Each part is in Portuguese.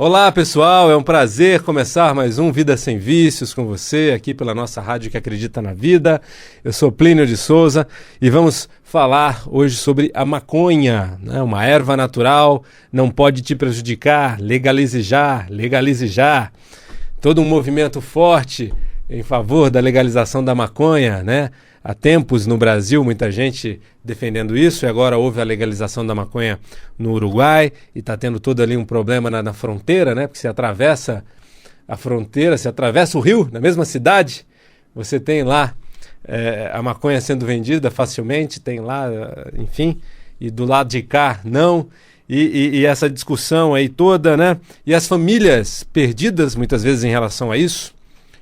Olá pessoal, é um prazer começar mais um Vida Sem Vícios com você aqui pela nossa rádio que acredita na vida. Eu sou Plínio de Souza e vamos falar hoje sobre a maconha, né? Uma erva natural, não pode te prejudicar, legalize já, legalize já. Todo um movimento forte em favor da legalização da maconha, né? Há tempos no Brasil, muita gente defendendo isso, e agora houve a legalização da maconha no Uruguai, e está tendo todo ali um problema na fronteira, né? Porque você atravessa a fronteira, você atravessa o rio, na mesma cidade, você tem lá a maconha sendo vendida facilmente, tem lá, enfim, e do lado de cá, não, e essa discussão aí toda, né? E as famílias perdidas, muitas vezes, em relação a isso.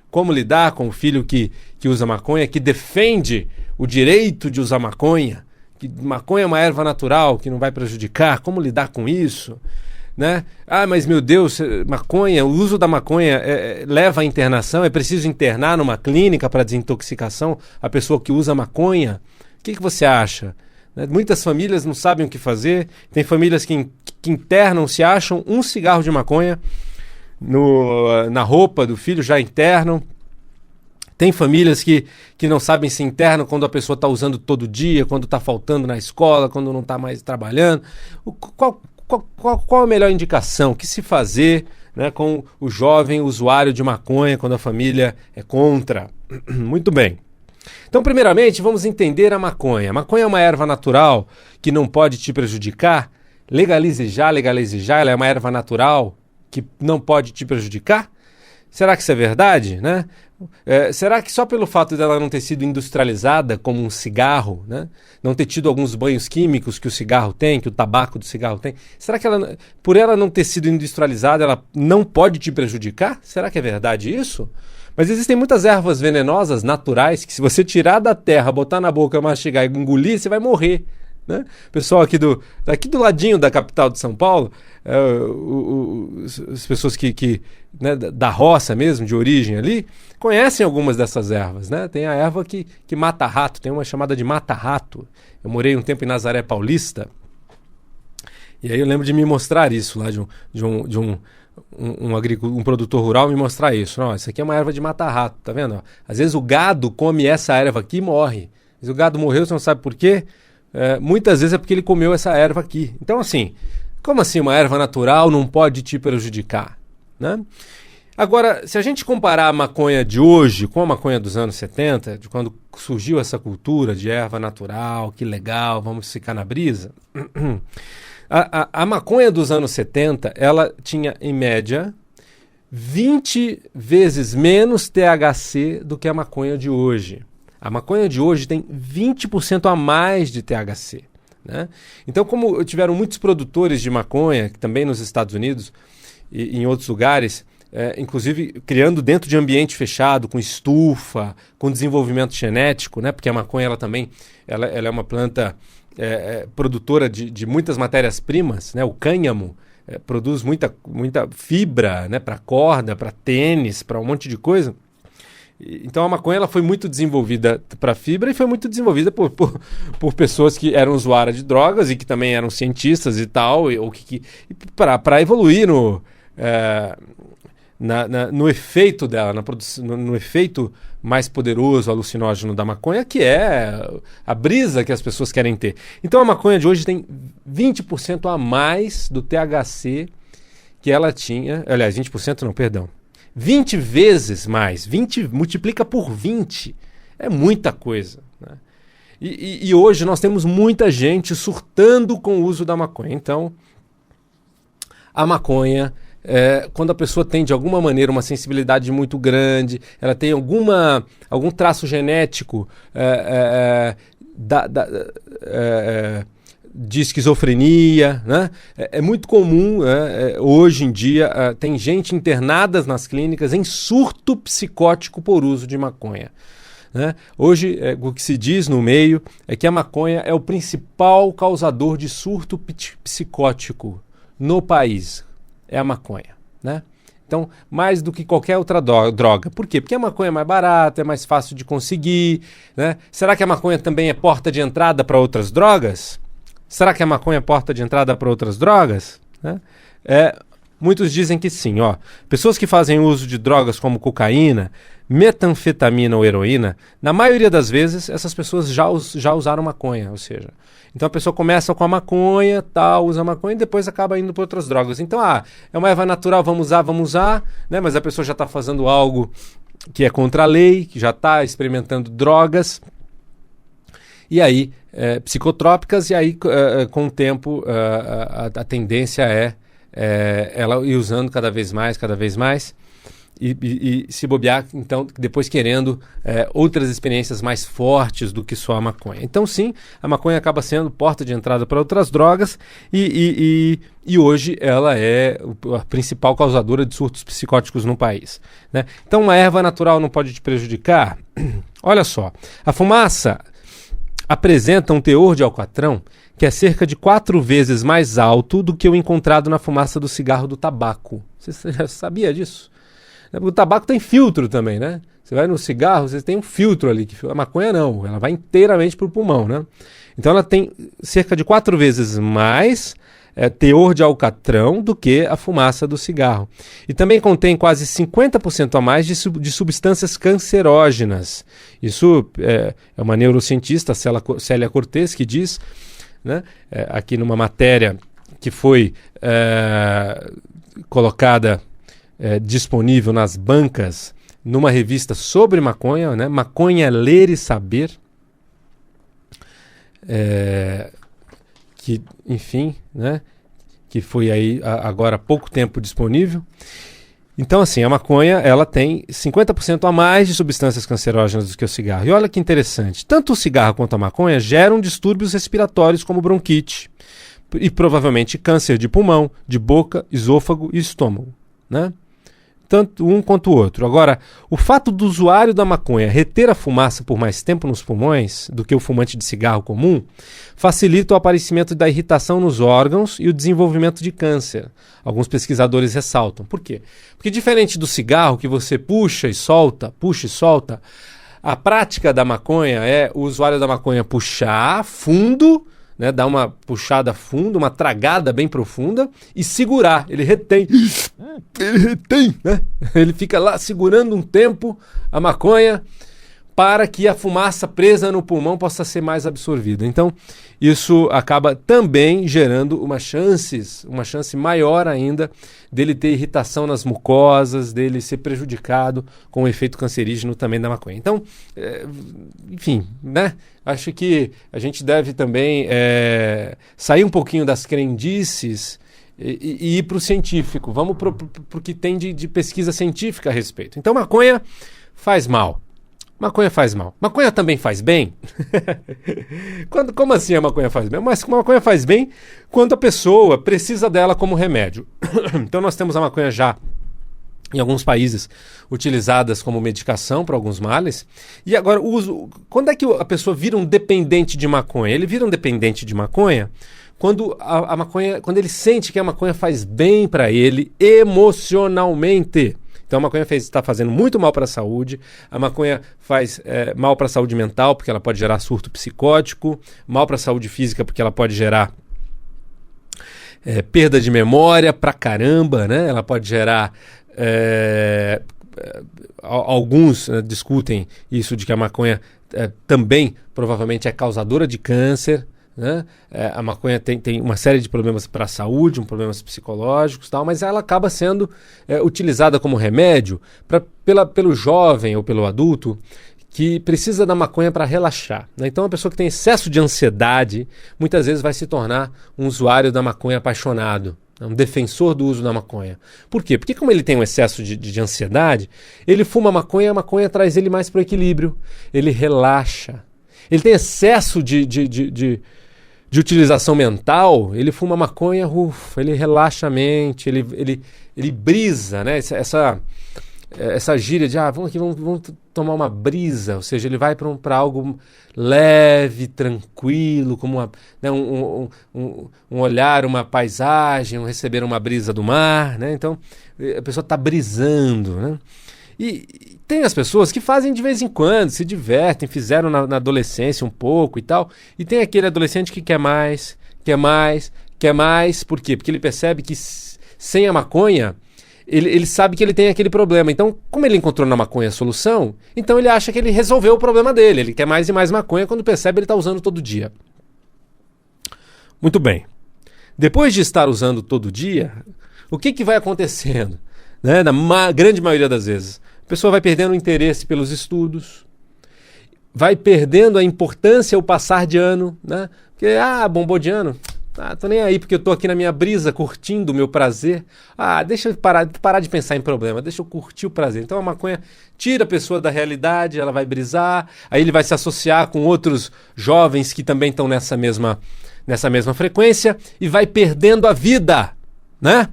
Como lidar com o filho que usa maconha, que defende o direito de usar maconha, que maconha é uma erva natural, que não vai prejudicar, como lidar com isso, né? Ah, mas meu Deus, maconha, o uso da maconha leva à internação, é preciso internar numa clínica para desintoxicação a pessoa que usa maconha? O que você acha? Né? Muitas famílias não sabem o que fazer, tem famílias que internam, se acham um cigarro de maconha na roupa do filho, já internam. Tem famílias que não sabem se internam quando a pessoa está usando todo dia, quando está faltando na escola, quando não está mais trabalhando. Qual a melhor indicação? O que se fazer, né, com o jovem usuário de maconha quando a família é contra? Muito bem. Então, primeiramente, vamos entender a maconha. A maconha é uma erva natural que não pode te prejudicar. Legalize já, ela é uma erva natural que não pode te prejudicar? Será que isso é verdade, né? Será que só pelo fato dela não ter sido industrializada como um cigarro, né? Não ter tido alguns banhos químicos que o cigarro tem, que o tabaco do cigarro tem, será que por ela não ter sido industrializada, ela não pode te prejudicar? Será que é verdade isso? Mas existem muitas ervas venenosas naturais que, se você tirar da terra, botar na boca, mastigar e engolir, você vai morrer, né? Pessoal aqui do ladinho da capital de São Paulo, as pessoas né, da roça mesmo, de origem ali, conhecem algumas dessas ervas, né? Tem a erva que mata rato, tem uma chamada de mata-rato. Eu morei um tempo em Nazaré Paulista, e aí eu lembro de me mostrar isso lá, um produtor rural me mostrar isso. Não, isso aqui é uma erva de mata-rato, tá vendo? Às vezes o gado come essa erva aqui e morre. Se o gado morreu, você não sabe por quê? Muitas vezes é porque ele comeu essa erva aqui. Então, assim, como assim uma erva natural não pode te prejudicar, né? Agora, se a gente comparar a maconha de hoje com a maconha dos anos 70, de quando surgiu essa cultura de erva natural, que legal, vamos ficar na brisa, a maconha dos anos 70, ela tinha, em média, 20 vezes menos THC do que a maconha de hoje. A maconha de hoje tem 20% a mais de THC, né? Então, como tiveram muitos produtores de maconha, também nos Estados Unidos e em outros lugares, inclusive criando dentro de ambiente fechado, com estufa, com desenvolvimento genético, né? Porque a maconha ela é uma planta produtora de muitas matérias-primas, né? O cânhamo produz muita fibra, né? Para corda, para tênis, para um monte de coisa. Então a maconha ela foi muito desenvolvida para fibra e foi muito desenvolvida por pessoas que eram usuárias de drogas e que também eram cientistas e tal, para evoluir no efeito dela, no efeito mais poderoso, alucinógeno da maconha, que é a brisa que as pessoas querem ter. Então a maconha de hoje tem 20% a mais do THC que ela tinha, aliás, 20% não, perdão. 20 vezes mais, 20 multiplica por 20, é muita coisa, né? E hoje nós temos muita gente surtando com o uso da maconha. Então, a maconha, quando a pessoa tem de alguma maneira uma sensibilidade muito grande, ela tem algum traço genético de esquizofrenia, né? É muito comum, hoje em dia, tem gente internada nas clínicas em surto psicótico por uso de maconha, né? Hoje, o que se diz no meio é que a maconha é o principal causador de surto psicótico no país, é a maconha, né? Então, mais do que qualquer outra droga. Por quê? Porque a maconha é mais barata, é mais fácil de conseguir, né? Será que a maconha também é porta de entrada para outras drogas? Será que a maconha é porta de entrada para outras drogas? Né? Muitos dizem que sim. Ó. Pessoas que fazem uso de drogas como cocaína, metanfetamina ou heroína, na maioria das vezes essas pessoas já usaram maconha, ou seja, então a pessoa começa com a maconha, tal, usa a maconha e depois acaba indo para outras drogas. Então, é uma erva natural, vamos usar, né? Mas a pessoa já está fazendo algo que é contra a lei, que já está experimentando drogas, e aí, psicotrópicas, e aí com o tempo a tendência é ela ir usando cada vez mais, e se bobear, então, depois querendo outras experiências mais fortes do que só a maconha. Então, sim, a maconha acaba sendo porta de entrada para outras drogas e hoje ela é a principal causadora de surtos psicóticos no país, né? Então, uma erva natural não pode te prejudicar? Olha só, a fumaça apresenta um teor de alcatrão que é cerca de 4 vezes mais alto do que o encontrado na fumaça do cigarro do tabaco. Você já sabia disso? O tabaco tem filtro também, né? Você vai no cigarro, você tem um filtro ali. A maconha não, ela vai inteiramente para o pulmão, né? Então ela tem cerca de 4 vezes mais teor de alcatrão do que a fumaça do cigarro. E também contém quase 50% a mais de substâncias cancerógenas. Isso é uma neurocientista, Célia Cortez, que diz, né, aqui numa matéria que foi colocada disponível nas bancas numa revista sobre maconha, né, Maconha, Ler e Saber, que, enfim, né, que foi aí agora há pouco tempo disponível. Então, assim, a maconha, ela tem 50% a mais de substâncias cancerógenas do que o cigarro. E olha que interessante, tanto o cigarro quanto a maconha geram distúrbios respiratórios como bronquite e provavelmente câncer de pulmão, de boca, esôfago e estômago, né? Tanto um quanto o outro. Agora, o fato do usuário da maconha reter a fumaça por mais tempo nos pulmões do que o fumante de cigarro comum facilita o aparecimento da irritação nos órgãos e o desenvolvimento de câncer. Alguns pesquisadores ressaltam. Por quê? Porque diferente do cigarro, que você puxa e solta, a prática da maconha é o usuário da maconha puxar fundo, né, dar uma puxada fundo, uma tragada bem profunda e segurar. Ele retém, né? Ele fica lá segurando um tempo a maconha para que a fumaça presa no pulmão possa ser mais absorvida. Então, isso acaba também gerando uma chance maior ainda dele ter irritação nas mucosas, dele ser prejudicado com o efeito cancerígeno também da maconha. Então, enfim, né? Acho que a gente deve também sair um pouquinho das crendices e ir para o científico. Vamos para o que tem de pesquisa científica a respeito. Então, maconha faz mal. Maconha faz mal. Maconha também faz bem? Como assim a maconha faz bem? Mas a maconha faz bem quando a pessoa precisa dela como remédio. Então nós temos a maconha já em alguns países utilizadas como medicação para alguns males. E agora, quando é que a pessoa vira um dependente de maconha? Ele vira um dependente de maconha quando a maconha, quando ele sente que a maconha faz bem para ele emocionalmente. Então a maconha está fazendo muito mal para a saúde, a maconha faz mal para a saúde mental, porque ela pode gerar surto psicótico, mal para a saúde física, porque ela pode gerar perda de memória pra caramba, né? Ela pode gerar... alguns discutem isso de que a maconha também provavelmente é causadora de câncer, né? A maconha tem uma série de problemas para a saúde, problemas psicológicos e tal, mas ela acaba sendo utilizada como remédio pelo jovem ou pelo adulto que precisa da maconha para relaxar, né? Então, uma pessoa que tem excesso de ansiedade muitas vezes vai se tornar um usuário da maconha apaixonado, um defensor do uso da maconha. Por quê? Porque como ele tem um excesso de ansiedade, ele fuma maconha, a maconha traz ele mais para o equilíbrio, ele relaxa. Ele tem excesso de utilização mental, ele fuma maconha, ele relaxa a mente, ele brisa, né? Essa gíria de vamos tomar uma brisa, ou seja, ele vai para algo leve, tranquilo, como um olhar, uma paisagem, receber uma brisa do mar, né? Então a pessoa está brisando, né? E tem as pessoas que fazem de vez em quando, se divertem, fizeram na adolescência um pouco e tal, e tem aquele adolescente que quer mais, por quê? Porque ele percebe que sem a maconha, ele sabe que ele tem aquele problema. Então, como ele encontrou na maconha a solução, então ele acha que ele resolveu o problema dele. Ele quer mais e mais maconha, quando percebe ele está usando todo dia. Muito bem. Depois de estar usando todo dia, o que vai acontecendo? Né? Na grande maioria das vezes, a pessoa vai perdendo o interesse pelos estudos, vai perdendo a importância o passar de ano, né? Porque, bombou de ano, tô nem aí porque eu tô aqui na minha brisa, curtindo o meu prazer. Deixa eu parar de pensar em problema, deixa eu curtir o prazer. Então a maconha tira a pessoa da realidade, ela vai brisar, aí ele vai se associar com outros jovens que também estão nessa mesma frequência e vai perdendo a vida, né?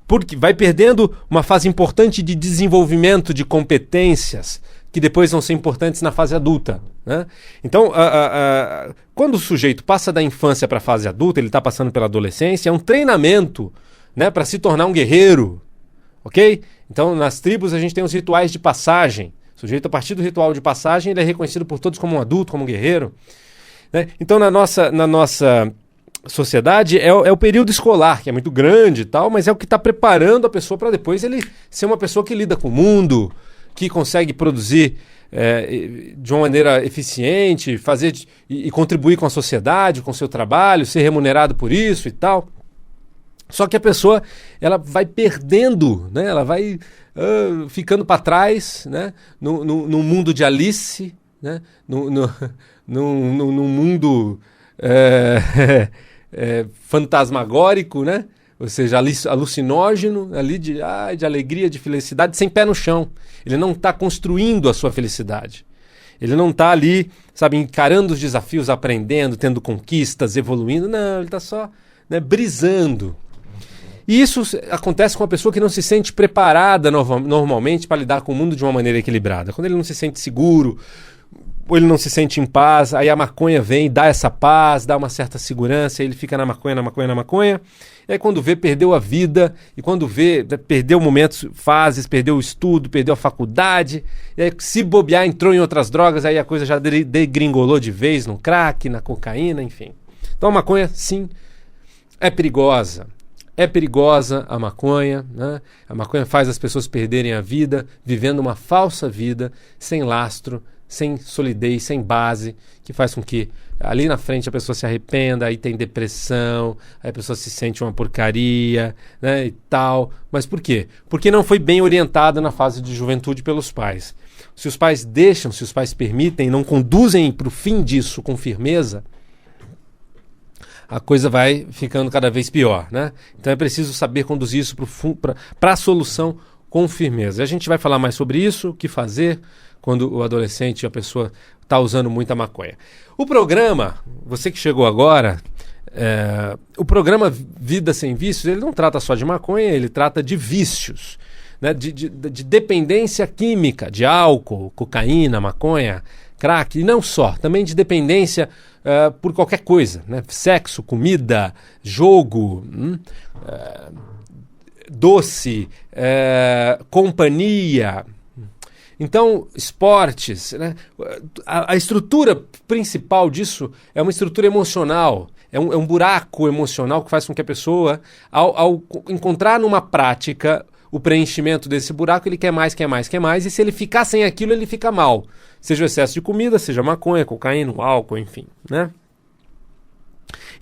Porque vai perdendo uma fase importante de desenvolvimento de competências que depois vão ser importantes na fase adulta, né? Então, quando o sujeito passa da infância para a fase adulta, ele está passando pela adolescência, é um treinamento, né, para se tornar um guerreiro, ok? Então, nas tribos a gente tem os rituais de passagem. O sujeito, a partir do ritual de passagem, ele é reconhecido por todos como um adulto, como um guerreiro, né? Então, na nossa sociedade é o período escolar, que é muito grande e tal, mas é o que está preparando a pessoa para depois ele ser uma pessoa que lida com o mundo, que consegue produzir de uma maneira eficiente, fazer e contribuir com a sociedade, com o seu trabalho, ser remunerado por isso e tal. Só que a pessoa ela vai perdendo, né? Ela vai ficando para trás, né? No mundo de Alice, né? No mundo fantasmagórico, né? Ou seja, alucinógeno, ali de alegria, de felicidade, sem pé no chão. Ele não está construindo a sua felicidade. Ele não está ali, sabe, encarando os desafios, aprendendo, tendo conquistas, evoluindo. Não, ele está só, né, brisando. E isso acontece com uma pessoa que não se sente preparada normalmente para lidar com o mundo de uma maneira equilibrada. Quando ele não se sente seguro, ou ele não se sente em paz, aí a maconha vem e dá essa paz, dá uma certa segurança, aí ele fica na maconha. E aí quando vê, perdeu a vida, e quando vê, perdeu momentos, fases, perdeu o estudo, perdeu a faculdade, e aí se bobear, entrou em outras drogas, aí a coisa já degringolou de vez no crack, na cocaína, enfim. Então a maconha, sim, é perigosa. É perigosa a maconha, né? A maconha faz as pessoas perderem a vida, vivendo uma falsa vida, sem lastro, sem solidez, sem base, que faz com que ali na frente a pessoa se arrependa, aí tem depressão, aí a pessoa se sente uma porcaria, né, e tal. Mas por quê? Porque não foi bem orientada na fase de juventude pelos pais. Se os pais deixam, se os pais permitem, não conduzem para o fim disso com firmeza, a coisa vai ficando cada vez pior, né? Então é preciso saber conduzir isso para a solução com firmeza. E a gente vai falar mais sobre isso, o que fazer quando o adolescente, a pessoa está usando muita maconha. O programa, você que chegou agora, o programa Vida Sem Vícios, ele não trata só de maconha, ele trata de vícios, né? de dependência química, de álcool, cocaína, maconha, crack, e não só, também de dependência por qualquer coisa, né? Sexo, comida, jogo, doce, companhia. Então, esportes, né? A estrutura principal disso é uma estrutura emocional, é um buraco emocional que faz com que a pessoa, ao encontrar numa prática o preenchimento desse buraco, ele quer mais, e se ele ficar sem aquilo, ele fica mal. Seja o excesso de comida, seja maconha, cocaína, álcool, enfim, né?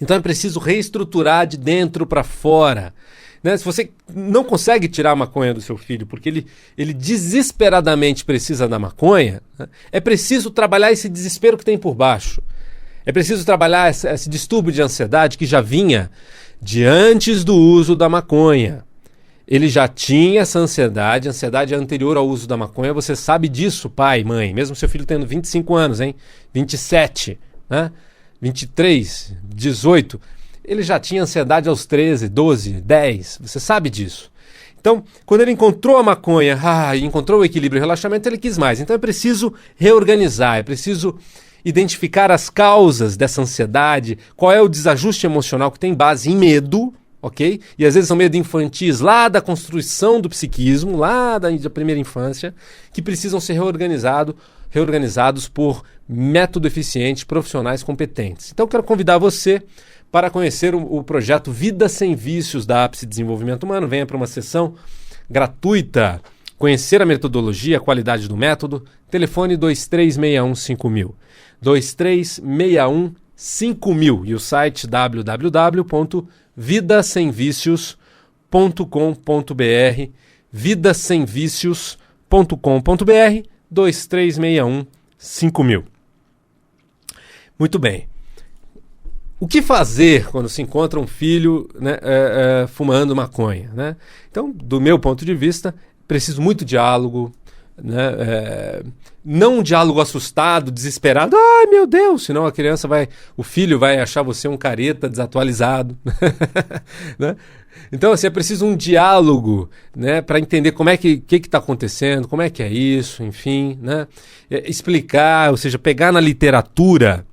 Então é preciso reestruturar de dentro para fora. Né? Se você não consegue tirar a maconha do seu filho porque ele desesperadamente precisa da maconha, né? É preciso trabalhar esse desespero que tem por baixo. É preciso trabalhar esse distúrbio de ansiedade que já vinha de antes do uso da maconha. Ele já tinha essa ansiedade anterior ao uso da maconha. Você sabe disso, pai, mãe, mesmo seu filho tendo 25 anos, hein? 27, né? 23, 18... ele já tinha ansiedade aos 13, 12, 10, você sabe disso. Então, quando ele encontrou a maconha, encontrou o equilíbrio e o relaxamento, ele quis mais. Então é preciso reorganizar, é preciso identificar as causas dessa ansiedade, qual é o desajuste emocional que tem base em medo, ok? E às vezes são medo infantis lá da construção do psiquismo, lá da primeira infância, que precisam ser reorganizados por método eficiente, profissionais competentes. Então eu quero convidar você para conhecer o projeto Vida Sem Vícios da Ápice Desenvolvimento Humano. Venha para uma sessão gratuita, conhecer a metodologia, a qualidade do método. Telefone 2361-5000. 2361-5000 e o site www.vidasemvicios.com.br, vidasemvicios.com.br, 2361-5000. Muito bem. O que fazer quando se encontra um filho, né, fumando maconha? Né? Então, do meu ponto de vista, preciso muito diálogo, né? Não um diálogo assustado, desesperado. Ai, meu Deus! Senão o filho vai achar você um careta desatualizado. Né? Então, assim, é preciso um diálogo, né, para entender como é que está acontecendo, como é que é isso, enfim, né? Explicar, ou seja, pegar na literatura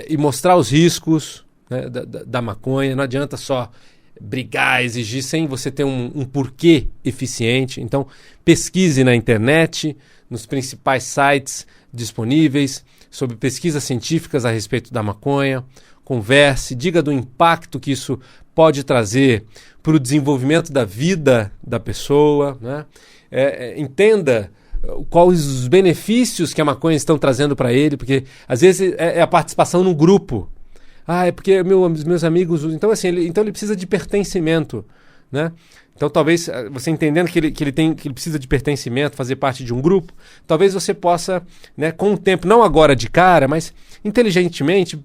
e mostrar os riscos, né, da maconha. Não adianta só brigar, exigir, sem você ter um porquê eficiente. Então, pesquise na internet, nos principais sites disponíveis, sobre pesquisas científicas a respeito da maconha. Converse, diga do impacto que isso pode trazer para o desenvolvimento da vida da pessoa, né? Entenda quais os benefícios que a maconha estão trazendo para ele, porque às vezes é a participação no grupo. É porque meus amigos... Então, assim, ele precisa de pertencimento, né? Então, talvez, você entendendo que ele precisa de pertencimento, fazer parte de um grupo, talvez você possa, né, com o tempo, não agora de cara, mas inteligentemente,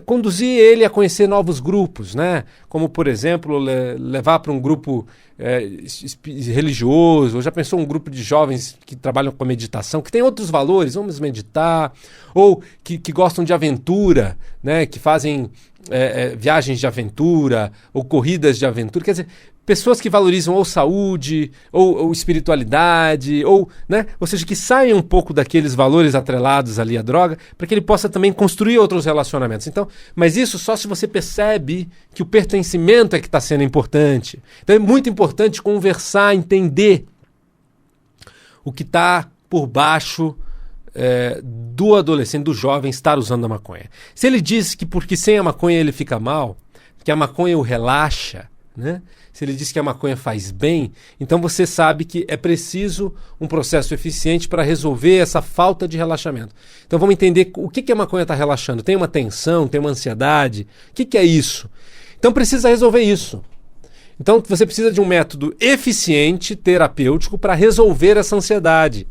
conduzir ele a conhecer novos grupos, né? Como, por exemplo, levar para um grupo religioso. Ou já pensou um grupo de jovens que trabalham com a meditação, que tem outros valores, vamos meditar, ou que gostam de aventura, né? Que fazem viagens de aventura ou corridas de aventura. Quer dizer, pessoas que valorizam ou saúde, ou espiritualidade, né? Ou seja, que saiam um pouco daqueles valores atrelados ali à droga, para que ele possa também construir outros relacionamentos. Então, mas isso só se você percebe que o pertencimento é que está sendo importante. Então é muito importante conversar, entender o que está por baixo do adolescente, do jovem estar usando a maconha. Se ele diz que porque sem a maconha ele fica mal, que a maconha o relaxa, né? Se ele diz que a maconha faz bem, então você sabe que é preciso um processo eficiente para resolver essa falta de relaxamento. Então vamos entender o que a maconha está relaxando. Tem uma tensão, tem uma ansiedade? O que é isso? Então precisa resolver isso. Então você precisa de um método eficiente, terapêutico, para resolver essa ansiedade.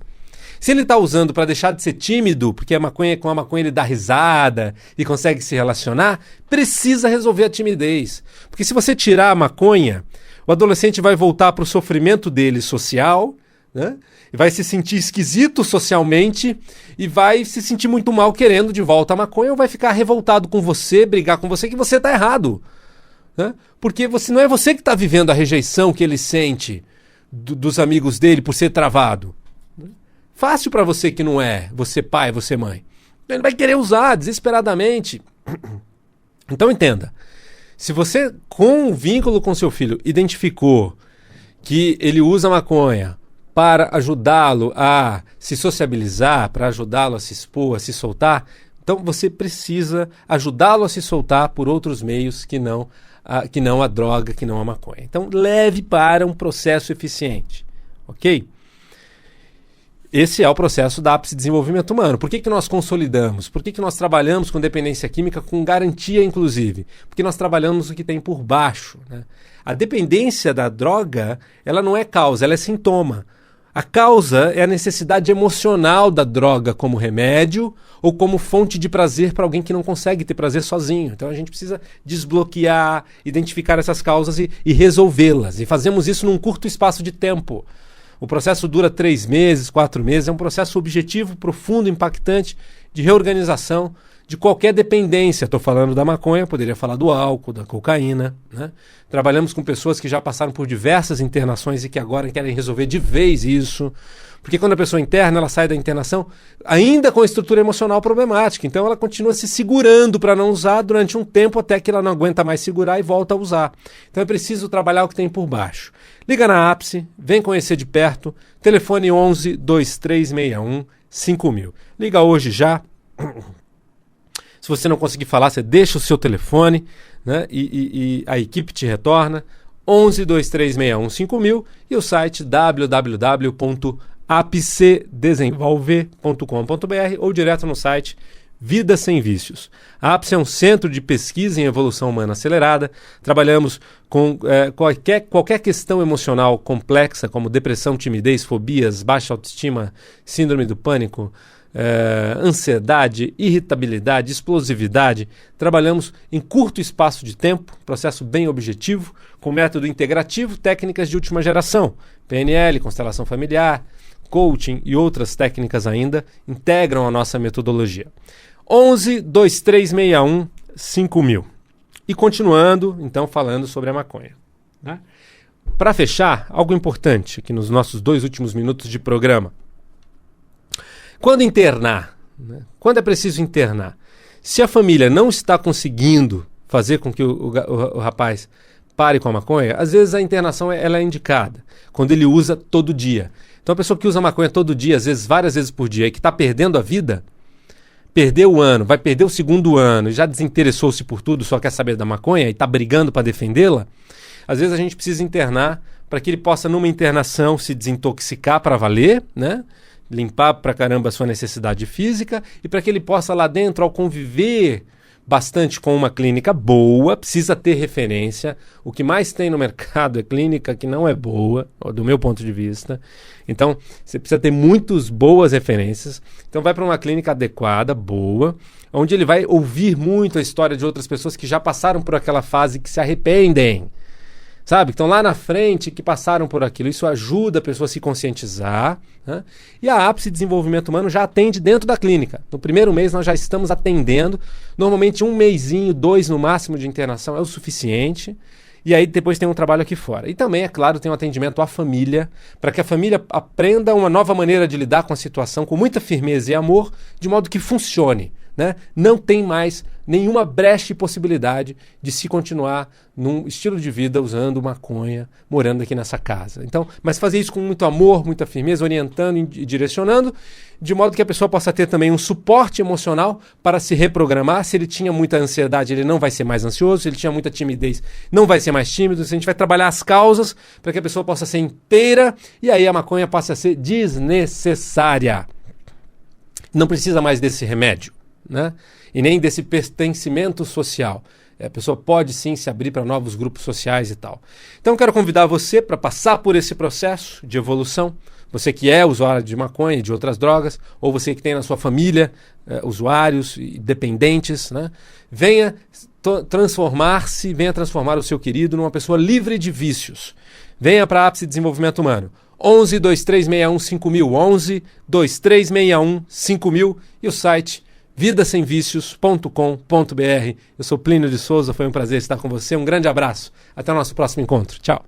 Se ele está usando para deixar de ser tímido, porque com a maconha ele dá risada e consegue se relacionar, precisa resolver a timidez. Porque se você tirar a maconha, o adolescente vai voltar para o sofrimento dele social, né? E vai se sentir esquisito socialmente e vai se sentir muito mal querendo de volta a maconha, ou vai ficar revoltado com você, brigar com você, que você está errado. Né? Porque não é você que está vivendo a rejeição que ele sente dos amigos dele por ser travado. Fácil para você que não é, você pai, você mãe. Ele vai querer usar desesperadamente. Então entenda, se você, com o vínculo com seu filho, identificou que ele usa maconha para ajudá-lo a se sociabilizar, para ajudá-lo a se expor, a se soltar, então você precisa ajudá-lo a se soltar por outros meios que não a droga, que não a maconha. Então leve para um processo eficiente, ok? Esse é o processo da Ápice Desenvolvimento Humano. Por que nós consolidamos? Por que nós trabalhamos com dependência química com garantia, inclusive? Porque nós trabalhamos o que tem por baixo, né? A dependência da droga, ela não é causa, ela é sintoma. A causa é a necessidade emocional da droga como remédio ou como fonte de prazer para alguém que não consegue ter prazer sozinho. Então a gente precisa desbloquear, identificar essas causas e resolvê-las. E fazemos isso num curto espaço de tempo. O processo dura 3 meses, 4 meses, é um processo objetivo, profundo, impactante, de reorganização de qualquer dependência. Estou falando da maconha, poderia falar do álcool, da cocaína, né? Trabalhamos com pessoas que já passaram por diversas internações e que agora querem resolver de vez isso. Porque quando a pessoa interna, ela sai da internação ainda com a estrutura emocional problemática. Então ela continua se segurando para não usar durante um tempo até que ela não aguenta mais segurar e volta a usar. Então é preciso trabalhar o que tem por baixo. Liga na Ápice, vem conhecer de perto, telefone 11 2361 5000. Liga hoje já. Se você não conseguir falar, você deixa o seu telefone, né? E a equipe te retorna. 11 2361 5000 e o site www.apsedesenvolver.com.br ou direto no site Vida Sem Vícios. A APSE é um centro de pesquisa em evolução humana acelerada. Trabalhamos com qualquer questão emocional complexa, como depressão, timidez, fobias, baixa autoestima, síndrome do pânico, ansiedade, irritabilidade, explosividade. Trabalhamos em curto espaço de tempo, processo bem objetivo, com método integrativo, técnicas de última geração, PNL, constelação familiar, coaching e outras técnicas ainda integram a nossa metodologia. 11 2361 5000. E continuando, então, falando sobre a maconha, né? Para fechar, algo importante aqui nos nossos 2 últimos minutos de programa. Quando internar, né? Quando é preciso internar? Se a família não está conseguindo fazer com que o rapaz pare com a maconha, às vezes a internação ela é indicada, quando ele usa todo dia. Então a pessoa que usa maconha todo dia, às vezes várias vezes por dia, e que está perdendo a vida, perdeu o ano, vai perder o 2º ano, já desinteressou-se por tudo, só quer saber da maconha e está brigando para defendê-la, às vezes a gente precisa internar para que ele possa, numa internação, se desintoxicar para valer, né? Limpar pra caramba a sua necessidade física e para que ele possa lá dentro, ao conviver bastante com uma clínica boa, precisa ter referência. O que mais tem no mercado é clínica que não é boa, do meu ponto de vista. Então, você precisa ter muitas boas referências. Então, vai para uma clínica adequada, boa, onde ele vai ouvir muito a história de outras pessoas que já passaram por aquela fase, que se arrependem, sabe? Que estão lá na frente, que passaram por aquilo. Isso ajuda a pessoa a se conscientizar, né? E a APSE Desenvolvimento Humano já atende dentro da clínica. No primeiro mês nós já estamos atendendo. Normalmente 1 mêsinho, 2 no máximo de internação é o suficiente. E aí depois tem um trabalho aqui fora. E também, é claro, tem um atendimento à família, para que a família aprenda uma nova maneira de lidar com a situação, com muita firmeza e amor, de modo que funcione, né? Não tem mais nenhuma brecha e possibilidade de se continuar num estilo de vida usando maconha, morando aqui nessa casa. Então, mas fazer isso com muito amor, muita firmeza, orientando e direcionando, de modo que a pessoa possa ter também um suporte emocional para se reprogramar. Se ele tinha muita ansiedade, ele não vai ser mais ansioso. Se ele tinha muita timidez, não vai ser mais tímido. Se a gente vai trabalhar as causas para que a pessoa possa ser inteira e aí a maconha passe a ser desnecessária. Não precisa mais desse remédio, né? E nem desse pertencimento social. A pessoa pode sim se abrir para novos grupos sociais e tal. Então eu quero convidar você para passar por esse processo de evolução. Você que é usuário de maconha e de outras drogas, ou você que tem na sua família usuários e dependentes, né? Venha transformar-se, venha transformar o seu querido numa pessoa livre de vícios. Venha para a APSE Desenvolvimento Humano. 11 2361 5000, 11 2361 5000 e o site vidasemvicios.com.br. Eu sou Plínio de Souza, foi um prazer estar com você. Um grande abraço. Até o nosso próximo encontro. Tchau.